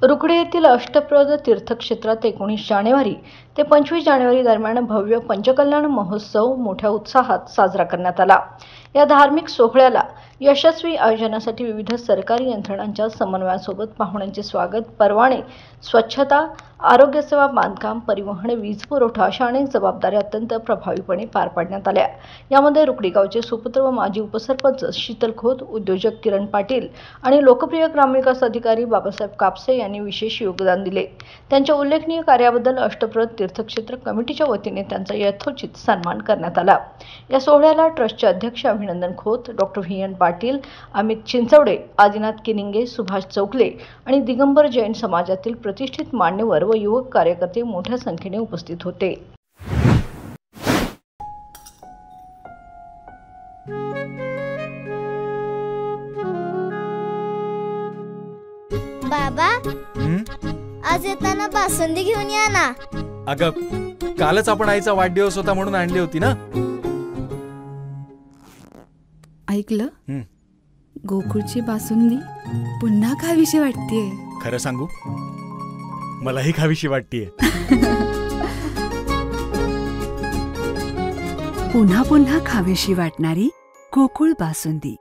रुकडी येथील अष्टप्रद तीर्थक्षेत्रात 19 जानेवारी ते 25 जानेवारी दरम्यान भव्य पंचकल्याण महोत्सव मोठ्या उत्साहात साजरा करण्यात आला। या धार्मिक सोहळ्याला यशस्वी आयोजनासाठी विविध सरकारी यंत्रणांच्या समन्वयासोबत पाहुण्यांचे स्वागत, परवाने, स्वच्छता, आरोग्य सेवा, बांधकाम, परिवहन, वीज पुरवठा अशा अनेक जबाबदाऱ्या अत्यंत प्रभावीपणे पार पाडण्यात आल्या। यामध्ये रुकडी गावचे सुपुत्र व माजी उपसरपंच शीतल खोत, उद्योजक किरण पाटील आणि लोकप्रिय ग्रामविकास अधिकारी बाबासाहेब कापसे यांनी विशेष योगदान दिले। त्यांच्या उल्लेखनीय कार्याबद्दल अष्टप्रद तीर्थक्षेत्र कमिटीच्या वतीने त्यांचा यथोचित सन्मान करण्यात आला। या सोहळ्याला ट्रस्टचे अध्यक्ष अभिनंदन खोत, डॉक्टर व्ही.एन. पाटील, अमित चिंचवडे, आदिनाथ किनिंगे, सुभाष चौकले आणि दिगंबर जैन समाजातील प्रतिष्ठित मान्यवर व युवक कार्यकर्ते मोठ्या संख्येने उपस्थित होते। बाबा, आज येताना बासुंदी घेऊन या ना। अगं, कालच आपण आईचा वाढदिवस होता म्हणून आणली होती ना। ऐकलं, गोकुळची बासुंदी पुन्हा खावीशी वाटतेय। खरं सांगू, मलाही खावीशी वाटतेय। पुन्हा पुन्हा खावीशी वाटणारी गोकुळ बासुंदी।